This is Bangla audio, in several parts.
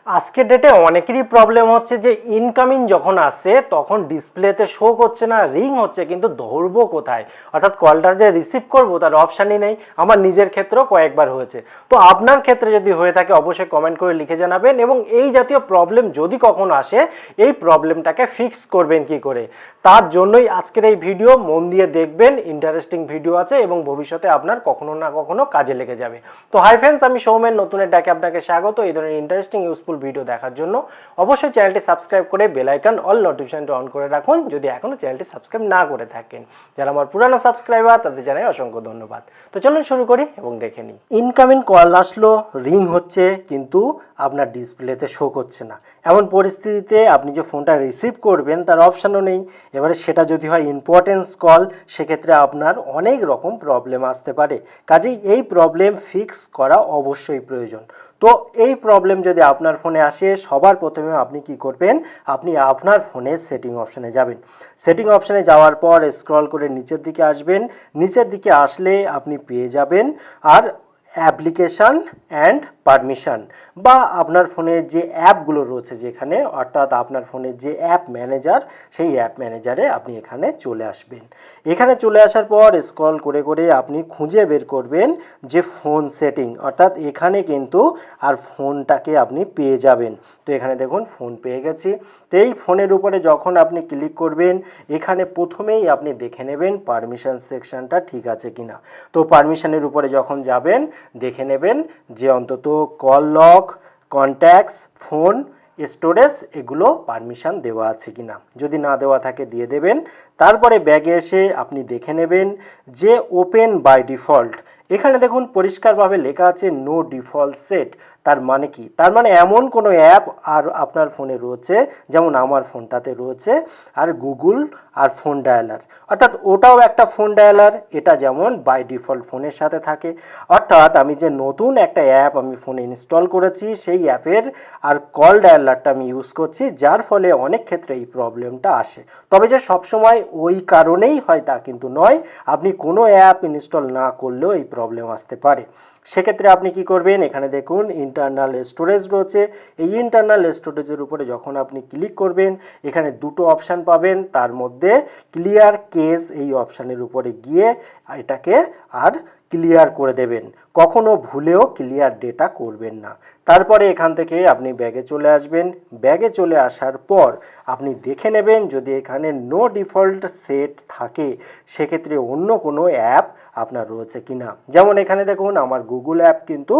আজকের ডেটে অনেকেরই প্রবলেম হচ্ছে যে ইনকামিং যখন আসছে তখন ডিসপ্লেতে শো করছে না, রিং হচ্ছে, কিন্তু ধরবো কোথায়, অর্থাৎ কলটা যে রিসিভ করবো তার অপশানই নেই। আমার নিজের ক্ষেত্রেও কয়েকবার হয়েছে। তো আপনার ক্ষেত্রে যদি হয়ে থাকে অবশ্যই কমেন্ট করে লিখে জানাবেন, এবং এই জাতীয় প্রবলেম যদি কখনো আসে এই প্রবলেমটাকে ফিক্স করবেন কি করে, তার জন্যই আজকের এই ভিডিও। মন দিয়ে দেখবেন, ইন্টারেস্টিং ভিডিও আছে এবং ভবিষ্যতে আপনার কখনো না কখনো কাজে লেগে যাবে। তো হাই ফ্রেন্ডস, আমি সৌমেন নতুনের ডাকে আপনাকে স্বাগত। এই ধরনের ইন্টারেস্টিং ইউজফুল ভিডিও দেখার জন্য অবশ্যই চ্যানেলটি সাবস্ক্রাইব করে বেল আইকন অল নোটিফিকেশনটা অন করে রাখুন যদি এখনো চ্যানেলটি সাবস্ক্রাইব না করে থাকেন। যারা আমার পুরানো সাবস্ক্রাইবার তাদের জানাই অসংখ্য ধন্যবাদ। তো চলুন শুরু করি এবং দেখে নিই। ইনকামিং কল আসলো, রিং হচ্ছে, কিন্তু আপনার ডিসপ্লেতে শো করছে না। এমন পরিস্থিতিতে আপনি যে ফোনটা রিসিভ করবেন তার অপশানও নেই। এবারে সেটা যদি হয় ইম্পর্টেন্স কল, সেক্ষেত্রে আপনার অনেক রকম প্রবলেম আসতে পারে। কাজেই এই প্রবলেম ফিক্স করা অবশ্যই প্রয়োজন। তো এই প্রবলেম যদি আপনার ফোনে আসে, সবার প্রথমে আপনি কি করবেন, আপনি আপনার ফোনে সেটিং অপশানে যাবেন। সেটিং অপশানে যাওয়ার পর স্ক্রল করে নিচের দিকে আসবেন। নিচের দিকে আসলে আপনি পেয়ে যাবেন আর অ্যাপ্লিকেশান অ্যান্ড পারমিশন, বা আপনার ফোনে যে অ্যাপগুলো রয়েছে যেখানে, অর্থাৎ আপনার ফোনের যে অ্যাপ ম্যানেজার, সেই অ্যাপ ম্যানেজারে আপনি এখানে চলে আসবেন। এখানে চলে আসার পর স্ক্রল করে করে আপনি খুঁজে বের করবেন যে ফোন সেটিং, অর্থাৎ এখানে কিন্তু আর ফোনটাকে আপনি পেয়ে যাবেন। তো এখানে দেখুন ফোন পেয়ে গেছি। তো এই ফোনের উপরে যখন আপনি ক্লিক করবেন, এখানে প্রথমেই আপনি দেখে নেবেন পারমিশন সেকশনটা ঠিক আছে কিনা। তো পারমিশনের উপরে যখন যাবেন দেখে নেবেন যে অন্তত call log, contacts, phone, storage এগুলো পারমিশন দেওয়া আছে কিনা। যদি না দেওয়া থাকে দিয়ে দেবেন। তারপরে ব্যাগে এসে আপনি দেখে নেবেন যে ওপেন বাই ডিফল্ট। এখানে দেখুন পরিষ্কারভাবে লেখা আছে নো ডিফল্ট সেট। তার মানে কি? তার মানে এমন কোনো অ্যাপ আর আপনার ফোনে রয়েছে, যেমন আমার ফোনটাতে রয়েছে, আর গুগল আর ফোন ডায়ালার, অর্থাৎ ওটাও একটা ফোন ডায়ালার, এটা যেমন বাই ডিফল্ট ফোনের সাথে থাকে। অর্থাৎ আমি যে নতুন একটা অ্যাপ আমি ফোনে ইনস্টল করেছি, সেই অ্যাপের আর কল ডায়ালারটা আমি ইউজ করছি, যার ফলে অনেক ক্ষেত্রে এই প্রবলেমটা আসে। তবে যে সবসময় ওই কারণেই হয় তা কিন্তু নয়, আপনি কোনো অ্যাপ ইনস্টল না করলেও এই প্রবলেম আসতে পারে। সেক্ষেত্রে আপনি কি করবেন, এখানে দেখুন ইন্টারনাল স্টোরেজ রয়েছে। এই ইন্টারনাল স্টোরেজের উপরে যখন আপনি ক্লিক করবেন, এখানে দুটো অপশান পাবেন। তার মধ্যে ক্লিয়ার কেস এই অপশানের উপরে গিয়ে এটাকে আর ক্লিয়ার করে দেবেন। কখনো ভুলেও ক্লিয়ার ডেটা করবেন না। তারপরে এখান থেকে আপনি ব্যাগে চলে আসবেন। ব্যাগে চলে আসার পর আপনি দেখে নেবেন যদি এখানে নো ডিফল্ট সেট থাকে, সেক্ষেত্রে অন্য কোনো অ্যাপ আপনার রয়েছে কিনা। যেমন এখানে দেখুন আমার গুগল অ্যাপ কিন্তু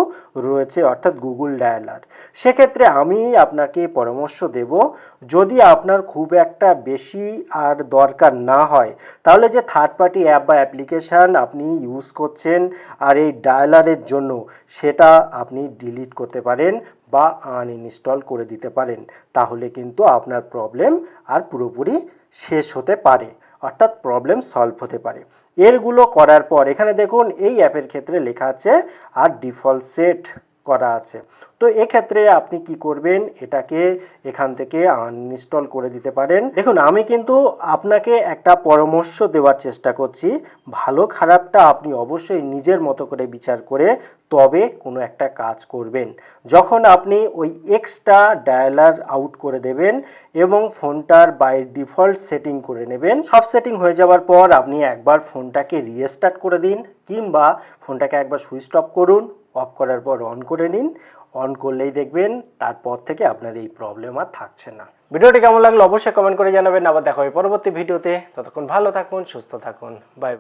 রয়েছে, অর্থাৎ গুগল ডায়ালার। সেক্ষেত্রে আমি আপনাকে পরামর্শ দেব, যদি আপনার খুব একটা বেশি আর দরকার না হয়, তাহলে যে থার্ড পার্টি অ্যাপ বা অ্যাপ্লিকেশান আপনি ইউজ করছেন আর এই ডায়ালারের জন্য, সেটা আপনি ডিলিট করতে পারেন বা আনইনস্টল করে দিতে পারেন। তাহলে কিন্তু আপনার প্রবলেম আর পুরোপুরি শেষ হতে পারে, অর্থাৎ প্রবলেম সলভ হতে পারে। এরগুলো করার পর এখানে দেখুন এই অ্যাপের ক্ষেত্রে লেখা আছে আর ডিফল্ট সেট করা আছে। তো এক্ষেত্রে আপনি কি করবেন, এটাকে এখান থেকে আনইনস্টল করে দিতে পারেন। দেখুন আমি কিন্তু আপনাকে একটা পরামর্শ দেওয়ার চেষ্টা করছি, ভালো খারাপটা আপনি অবশ্যই নিজের মতো করে বিচার করে তবে কোনো একটা কাজ করবেন। যখন আপনি ওই এক্সট্রা ডায়ালার আউট করে দেবেন এবং ফোনটার বাই ডিফল্ট সেটিং করে নেবেন, সব সেটিং হয়ে যাওয়ার পর আপনি একবার ফোনটাকে রিস্টার্ট করে দিন, কিংবা ফোনটাকে একবার সুইচ অফ করুন, অফ করার পর অন করে নিন। অন করলেই দেখবেন তারপর থেকে আপনার এই প্রবলেম আর থাকছে না। ভিডিওটি কেমন লাগলো অবশ্যই কমেন্ট করে জানাবেন। আবার দেখা হবে পরবর্তী ভিডিওতে। ততক্ষণ ভালো থাকুন, সুস্থ থাকুন, বাই।